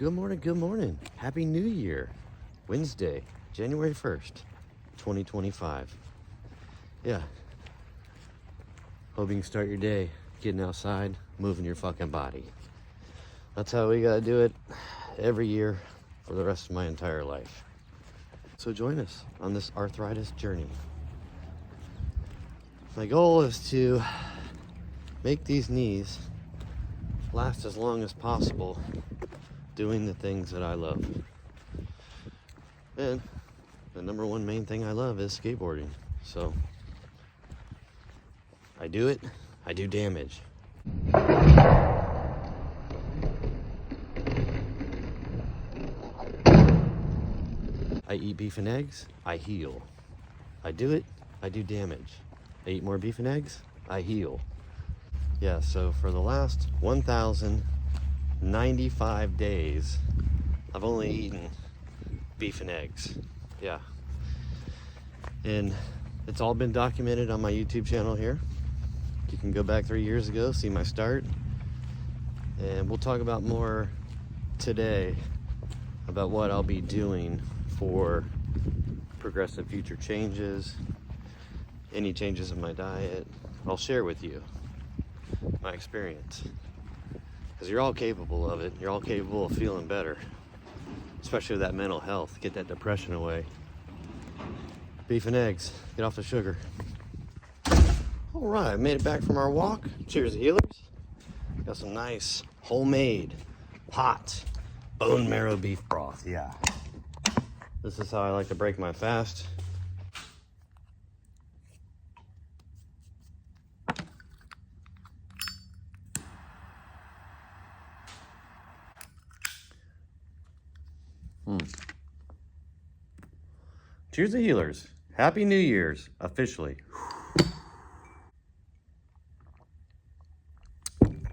good morning, good morning. Happy New Year. Wednesday, January 1st, 2025. Yeah. Hope you can start your day getting outside, moving your fucking body. That's how we gotta do it every year for the rest of my entire life. So join us on this arthritis journey. My goal is to make these knees last as long as possible doing the things that I love. And the number one main thing I love is skateboarding. So I do it, I do damage. I eat beef and eggs, I heal. I do it, I do damage. I eat more beef and eggs, I heal. Yeah, so for the last 1,095 days, I've only eaten beef and eggs. Yeah. And it's all been documented on my YouTube channel here. You can go back 3 years ago, see my start. And we'll talk about more today about what I'll be doing for progressive future changes, any changes in my diet. I'll share with you my experience, because you're all capable of it. You're all capable of feeling better, especially with that mental health. Get that depression away. Beef and eggs, get off the sugar. All right, made it back from our walk. Cheers, healers. Got some nice homemade hot bone marrow beef broth. Yeah, this is how I like to break my fast. Cheers to healers. Happy New Year's, officially.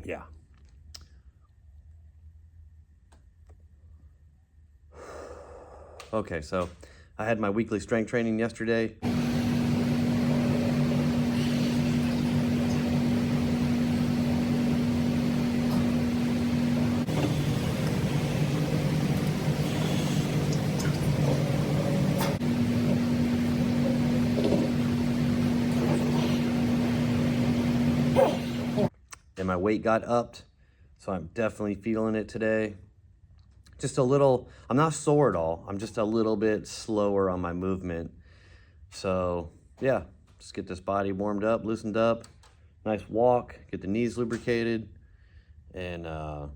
Yeah. Okay, so I had my weekly strength training yesterday. And my weight got upped, so I'm definitely feeling it today. Just a little, I'm not sore at all. I'm just a little bit slower on my movement. So yeah, just get this body warmed up, loosened up, nice walk, get the knees lubricated. And all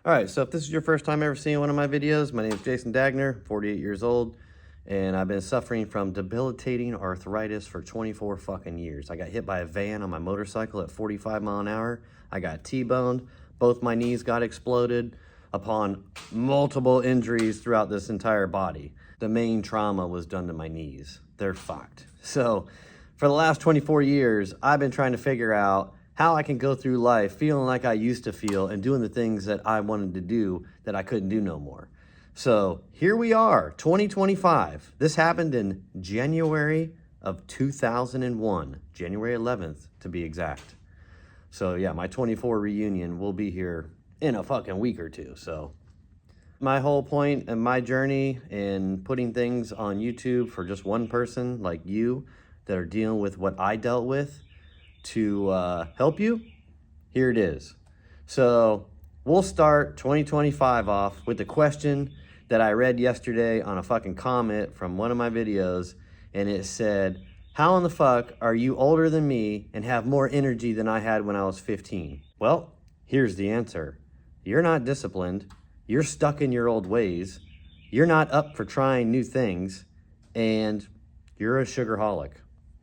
right, so if this is your first time ever seeing one of my videos, my name is Jason Dagner, 48 years old. And I've been suffering from debilitating arthritis for 24 fucking years. I got hit by a van on my motorcycle at 45 miles an hour. I got T-boned. Both my knees got exploded upon multiple injuries throughout this entire body. The main trauma was done to my knees. They're fucked. So for the last 24 years, I've been trying to figure out how I can go through life feeling like I used to feel and doing the things that I wanted to do that I couldn't do no more. So here we are, 2025. This happened in January of 2001, January 11th to be exact. So yeah, my 24 reunion will be here in a fucking week or two. So my whole point and my journey in putting things on YouTube for just one person like you that are dealing with what I dealt with to help you, here it is. So we'll start 2025 off with the question that I read yesterday on a fucking comment from one of my videos, and it said, how in the fuck are you older than me and have more energy than I had when I was 15? Well, here's the answer. You're not disciplined. You're stuck in your old ways. You're not up for trying new things, and you're a sugarholic,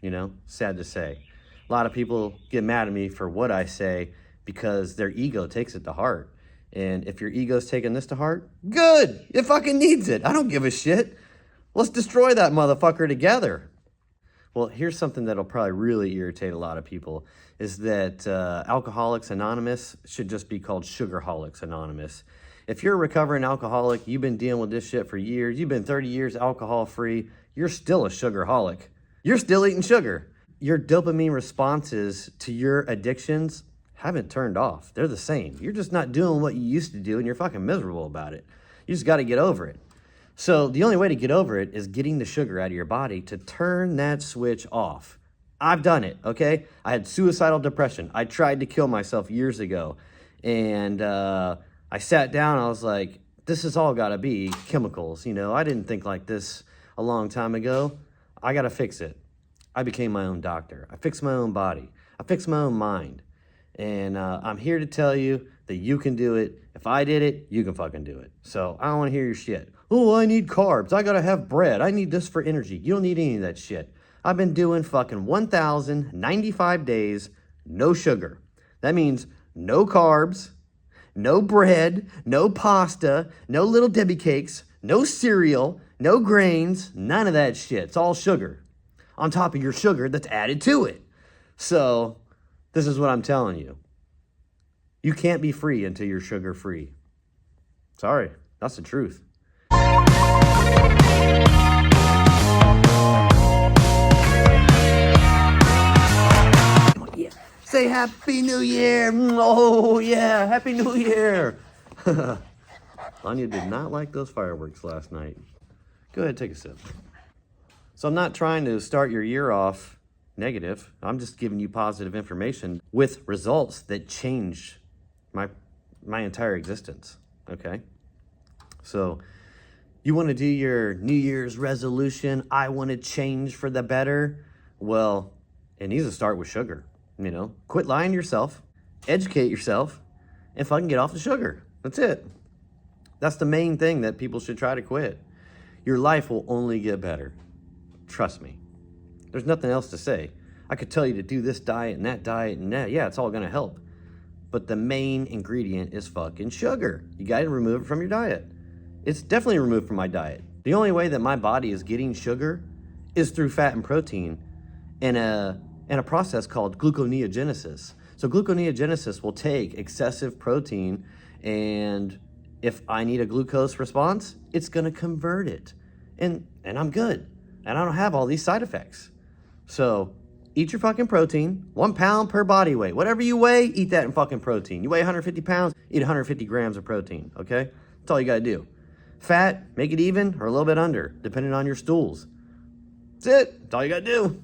you know, sad to say. A lot of people get mad at me for what I say because their ego takes it to heart. And if your ego's taking this to heart, good, it fucking needs it. I don't give a shit. Let's destroy that motherfucker together. Well, here's something that'll probably really irritate a lot of people, is that Alcoholics Anonymous should just be called Sugarholics Anonymous. If you're a recovering alcoholic, you've been dealing with this shit for years, you've been 30 years alcohol-free, you're still a sugarholic. You're still eating sugar. Your dopamine responses to your addictions haven't turned off. They're the same. You're just not doing what you used to do, and you're fucking miserable about it. You just got to get over it. So the only way to get over it is getting the sugar out of your body to turn that switch off. I've done it, okay? I had suicidal depression. I tried to kill myself years ago. And I sat down, I was like, this has all got to be chemicals. You know, I didn't think like this a long time ago. I got to fix it. I became my own doctor. I fixed my own body. I fixed my own mind. And I'm here to tell you that you can do it. If I did it, you can fucking do it. So I don't want to hear your shit. Oh, I need carbs. I got to have bread. I need this for energy. You don't need any of that shit. I've been doing fucking 1,095 days, no sugar. That means no carbs, no bread, no pasta, no little Debbie cakes, no cereal, no grains, none of that shit. It's all sugar on top of your sugar that's added to it. So this is what I'm telling you. You can't be free until you're sugar free. Sorry, that's the truth. Yeah. Say Happy New Year. Oh yeah, Happy New Year. Anya did not like those fireworks last night. Go ahead, take a sip. So I'm not trying to start your year off negative. I'm just giving you positive information with results that change my entire existence, okay? So you want to do your New Year's resolution, I want to change for the better? Well, it needs to start with sugar, you know? Quit lying to yourself, educate yourself, and fucking get off the sugar. That's it. That's the main thing that people should try to quit. Your life will only get better. Trust me. There's nothing else to say. I could tell you to do this diet and that diet and that. Yeah, it's all going to help. But the main ingredient is fucking sugar. You got to remove it from your diet. It's definitely removed from my diet. The only way that my body is getting sugar is through fat and protein in a process called gluconeogenesis. So gluconeogenesis will take excessive protein, and if I need a glucose response, it's going to convert it. And I'm good. And I don't have all these side effects. So eat your fucking protein, 1 pound per body weight. Whatever you weigh, eat that in fucking protein. You weigh 150 pounds, eat 150 grams of protein, okay? That's all you gotta do. Fat, make it even or a little bit under, depending on your stools. That's it. That's all you gotta do.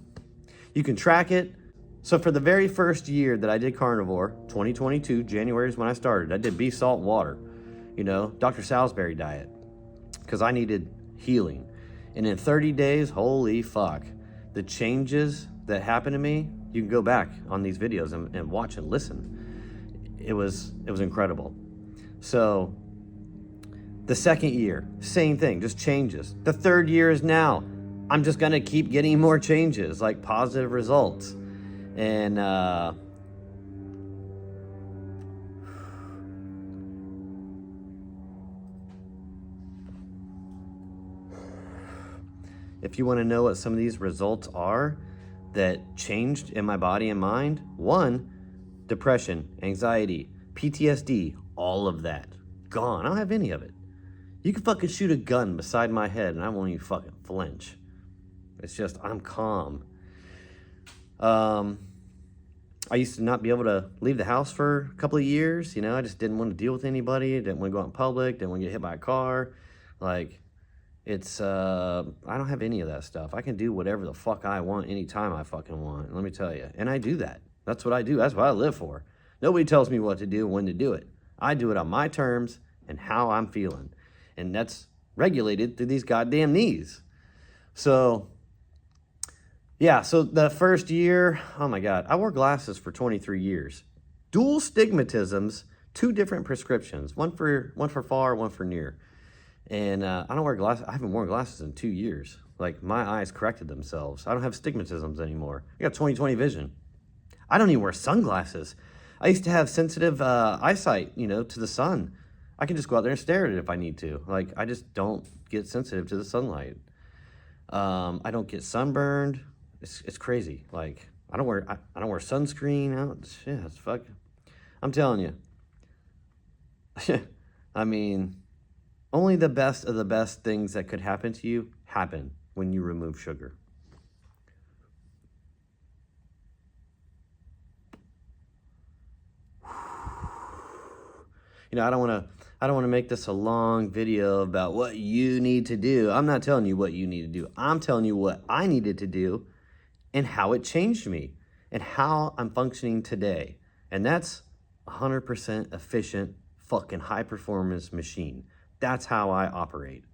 You can track it. So for the very first year that I did carnivore, 2022, January is when I started. I did beef, salt, and water. You know, Dr. Salisbury diet, because I needed healing. And in 30 days, holy fuck, the changes that happened to me, you can go back on these videos and watch and listen. It was incredible. So the second year, same thing, just changes. The third year is now. I'm just gonna keep getting more changes, like positive results. And if you want to know what some of these results are that changed in my body and mind, 1, depression, anxiety, PTSD, all of that, gone. I don't have any of it. You can fucking shoot a gun beside my head and I won't even fucking flinch. It's just, I'm calm. I used to not be able to leave the house for a couple of years. You know, I just didn't want to deal with anybody. Didn't want to go out in public. Didn't want to get hit by a car. Like, it's, I don't have any of that stuff. I can do whatever the fuck I want anytime I fucking want. Let me tell you. And I do that. That's what I do. That's what I live for. Nobody tells me what to do, when to do it. I do it on my terms and how I'm feeling. And that's regulated through these goddamn knees. So, yeah, so the first year, oh my God, I wore glasses for 23 years. Dual stigmatisms, 2 different prescriptions, one for far, one for near. And I don't wear glasses. I haven't worn glasses in 2 years. Like, my eyes corrected themselves. I don't have stigmatisms anymore. I got 20/20 vision. I don't even wear sunglasses. I used to have sensitive eyesight, you know, to the sun. I can just go out there and stare at it if I need to. Like, I just don't get sensitive to the sunlight. I don't get sunburned. It's crazy. Like, I don't wear sunscreen. Shit, it's fuck. I'm telling you. I mean, only the best of the best things that could happen to you happen when you remove sugar. You know, I don't want to make this a long video about what you need to do. I'm not telling you what you need to do. I'm telling you what I needed to do and how it changed me and how I'm functioning today. And that's 100% efficient, fucking high performance machine. That's how I operate.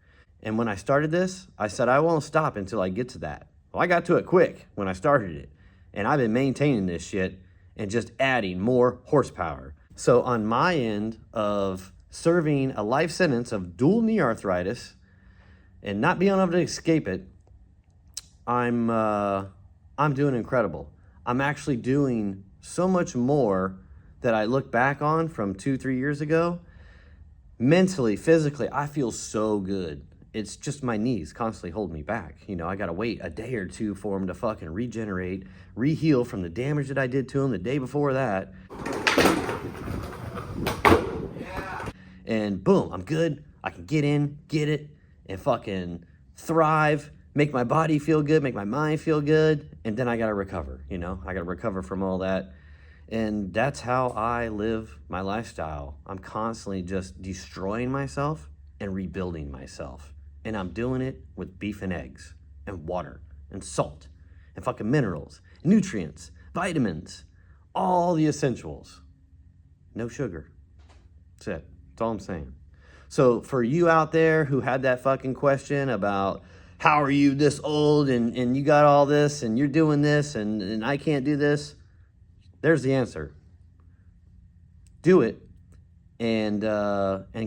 And when I started this, I said I won't stop until I get to that. Well, I got to it quick when I started it. And I've been maintaining this shit and just adding more horsepower. So on my end of serving a life sentence of dual knee arthritis and not being able to escape it, I'm doing incredible. I'm actually doing so much more that I look back on from 2-3 years ago. Mentally, physically, I feel so good. It's just my knees constantly hold me back. You know, I gotta wait a day or two for them to fucking regenerate, re-heal from the damage that I did to them the day before that. And boom, I'm good. I can get in, get it, and fucking thrive, make my body feel good, make my mind feel good, and then I gotta recover, you know? I gotta recover from all that. And that's how I live my lifestyle. I'm constantly just destroying myself and rebuilding myself. And I'm doing it with beef and eggs and water and salt and fucking minerals, nutrients, vitamins, all the essentials. No sugar. That's it. That's all I'm saying. So for you out there who had that fucking question about how are you this old and you got all this and you're doing this and I can't do this, there's the answer. Do it and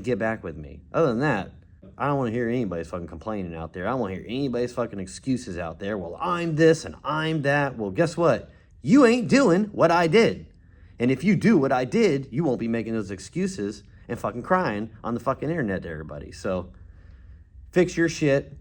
get back with me. Other than that, I don't want to hear anybody's fucking complaining out there. I don't want to hear anybody's fucking excuses out there. Well, I'm this and I'm that. Well, guess what? You ain't doing what I did. And if you do what I did, you won't be making those excuses and fucking crying on the fucking internet to everybody. So fix your shit.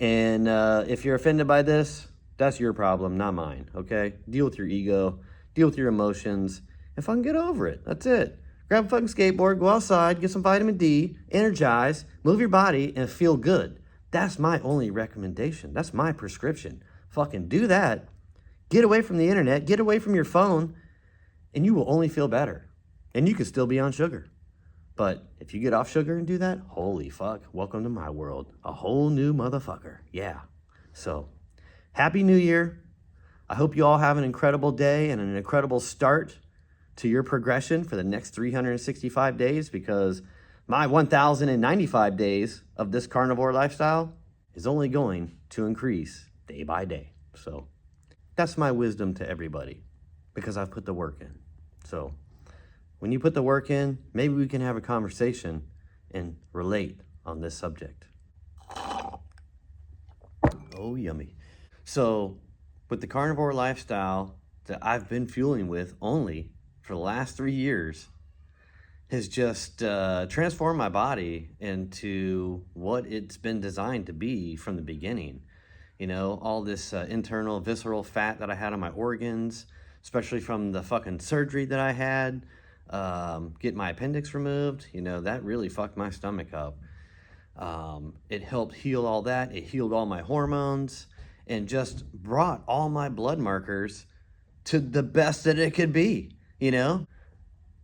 And if you're offended by this, that's your problem, not mine, okay? Deal with your ego, deal with your emotions, and fucking get over it. That's it. Grab a fucking skateboard, go outside, get some vitamin D, energize, move your body, and feel good. That's my only recommendation. That's my prescription. Fucking do that. Get away from the internet, get away from your phone, and you will only feel better. And you could still be on sugar. But if you get off sugar and do that, holy fuck, welcome to my world. A whole new motherfucker. Yeah. So, Happy New Year. I hope you all have an incredible day and an incredible start to your progression for the next 365 days, because my 1,095 days of this carnivore lifestyle is only going to increase day by day. So that's my wisdom to everybody, because I've put the work in. So when you put the work in, maybe we can have a conversation and relate on this subject. Oh, yummy. So with the carnivore lifestyle that I've been fueling with only for the last 3 years has just transformed my body into what it's been designed to be from the beginning. You know, all this internal visceral fat that I had on my organs, especially from the fucking surgery that I had, get my appendix removed, you know, that really fucked my stomach up. It helped heal all that. It healed all my hormones and just brought all my blood markers to the best that it could be. You know,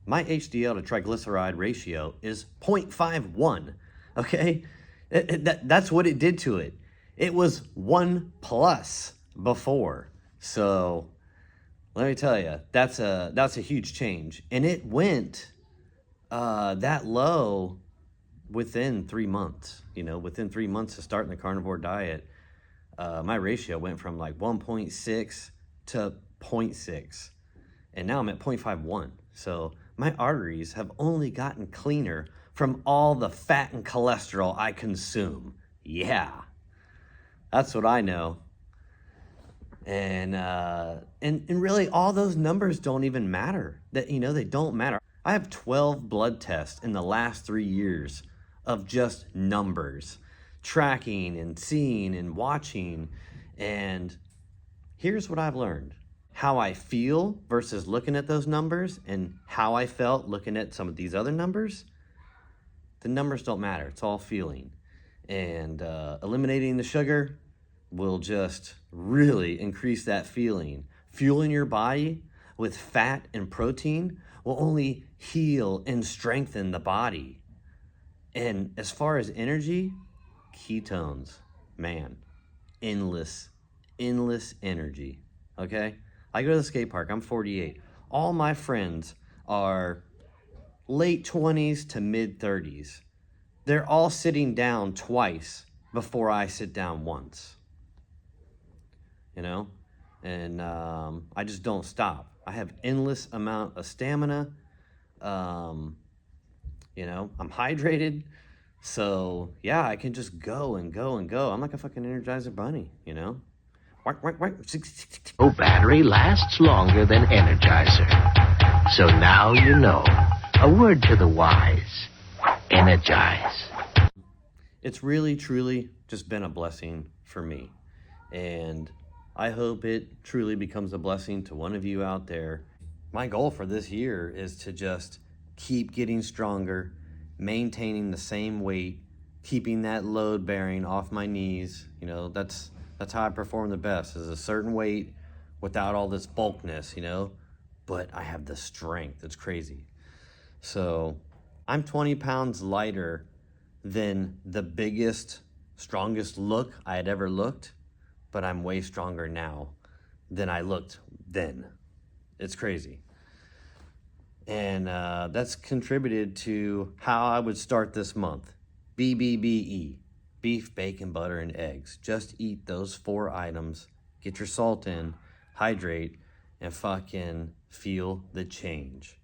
my HDL to triglyceride ratio is 0.51, okay? That's what it did to it. It was 1+ before. So let me tell you, that's a huge change. And it went that low within 3 months. You know, within 3 months of starting the carnivore diet, my ratio went from like 1.6 to 0.6. And now I'm at 0.51. So my arteries have only gotten cleaner from all the fat and cholesterol I consume. Yeah, that's what I know. And really all those numbers don't even matter. That, you know, they don't matter. I have 12 blood tests in the last 3 years of just numbers, tracking and seeing and watching. And here's what I've learned. How I feel versus looking at those numbers and how I felt looking at some of these other numbers, the numbers don't matter. It's all feeling. And eliminating the sugar will just really increase that feeling. Fueling your body with fat and protein will only heal and strengthen the body. And as far as energy, ketones, man, endless energy, okay? I go to the skate park, I'm 48. All my friends are late 20s to mid 30s. They're all sitting down twice before I sit down once, you know? And I just don't stop. I have endless amount of stamina. You know, I'm hydrated. So yeah, I can just go and go and go. I'm like a fucking Energizer bunny, you know? No battery lasts longer than Energizer. So now you know. A word to the wise. Energize. It's really, truly just been a blessing for me. And I hope it truly becomes a blessing to one of you out there. My goal for this year is to just keep getting stronger, maintaining the same weight, keeping that load bearing off my knees. You know, that's how I perform the best, is a certain weight without all this bulkness, you know, but I have the strength. It's crazy. So I'm 20 pounds lighter than the biggest, strongest look I had ever looked, but I'm way stronger now than I looked then. It's crazy. And that's contributed to how I would start this month. BBBE, beef, bacon, butter, and eggs. Just eat those 4 items, get your salt in, hydrate, and fucking feel the change.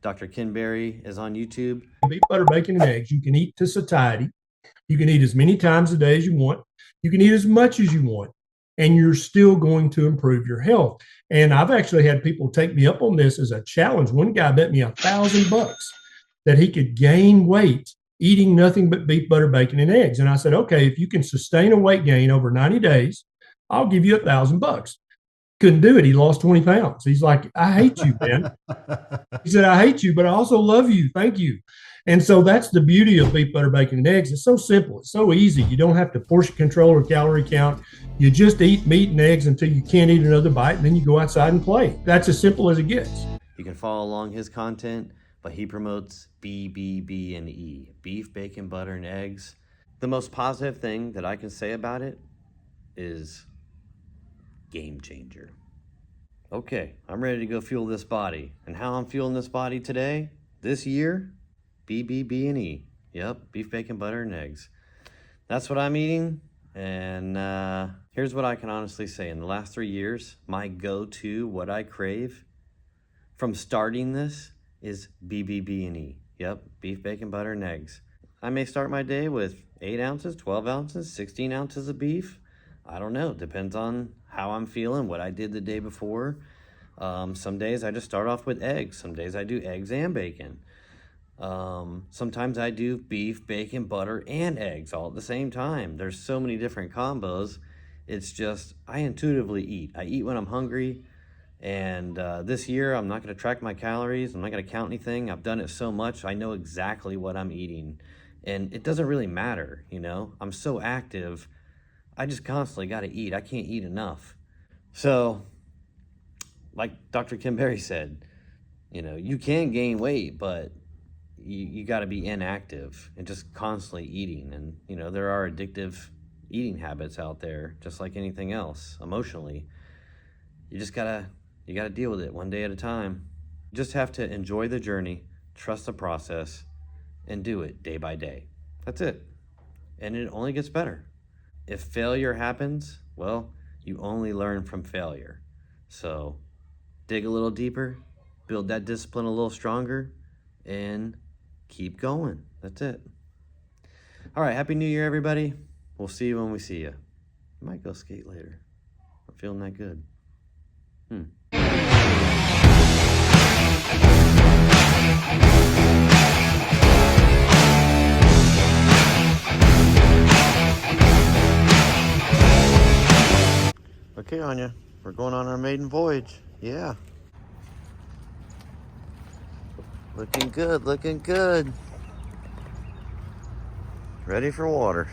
Dr. Ken Berry is on YouTube. Beef, butter, bacon, and eggs. You can eat to satiety. You can eat as many times a day as you want. You can eat as much as you want, and you're still going to improve your health. And I've actually had people take me up on this as a challenge. One guy bet me $1,000 that he could gain weight eating nothing but beef, butter, bacon, and eggs. And I said, okay, if you can sustain a weight gain over 90 days, I'll give you $1,000. Couldn't do it. He lost 20 pounds. He's like, I hate you, man. He said, I hate you, but I also love you. Thank you. And so that's the beauty of beef, butter, bacon, and eggs. It's so simple. It's so easy. You don't have to portion control or calorie count. You just eat meat and eggs until you can't eat another bite, and then you go outside and play. That's as simple as it gets. You can follow along his content, but he promotes BBB and E, beef, bacon, butter, and eggs. The most positive thing that I can say about it is game changer. Okay, I'm ready to go fuel this body. And how I'm fueling this body today, this year, BBB and E. Yep, beef, bacon, butter, and eggs. That's what I'm eating. And here's what I can honestly say. In the last 3 years, my go-to, what I crave from starting this is BBB and E. Yep, beef, bacon, butter, and eggs. I may start my day with 8 ounces, 12 ounces, 16 ounces of beef. I don't know. Depends on how I'm feeling, what I did the day before. Some days I just start off with eggs. Some days I do eggs and bacon. Sometimes I do beef, bacon, butter, and eggs all at the same time. There's so many different combos. It's just, I intuitively eat. I eat when I'm hungry. And this year, I'm not going to track my calories. I'm not going to count anything. I've done it so much. I know exactly what I'm eating. And it doesn't really matter, you know? I'm so active. I just constantly got to eat. I can't eat enough. So, like Dr. Kim Berry said, you know, you can gain weight, but you got to be inactive and just constantly eating. And, you know, there are addictive eating habits out there, just like anything else, emotionally. You just got to deal with it one day at a time. You just have to enjoy the journey, trust the process, and do it day by day. That's it. And it only gets better. If failure happens, well, you only learn from failure. So dig a little deeper, build that discipline a little stronger, and keep going. That's it. All right, Happy New Year, everybody. We'll see you when we see you. I might go skate later. I'm feeling that good. Okay, Anya, we're going on our maiden voyage. Yeah. Looking good, looking good. Ready for water.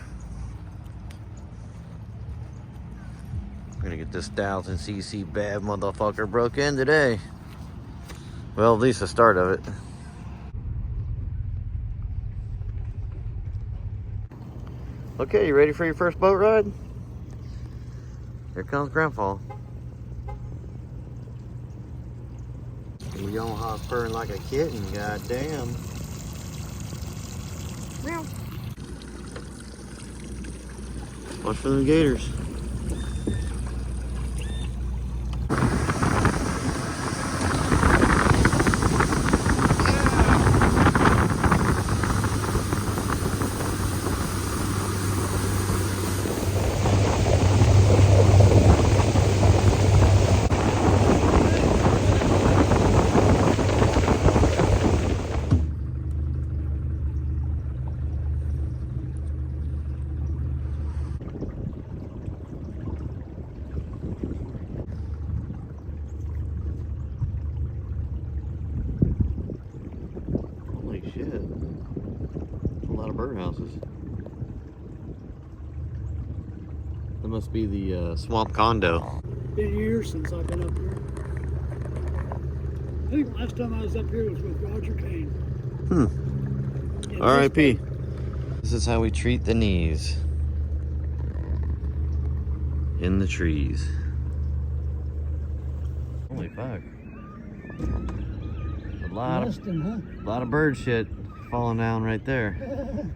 I'm gonna get this 1000cc bad motherfucker broke in today. Well, at least the start of it. Okay, you ready for your first boat ride? Here comes Grandpa. Yamaha's purring like a kitten, goddamn. Meow. Watch for them gators. Holy shit. A lot of birdhouses. That must be the swamp condo. Been years since I've been up here. I think last time I was up here was with Roger Kane. R.I.P. This is how we treat the knees. In the trees. Holy fuck. A lot of bird shit falling down right there.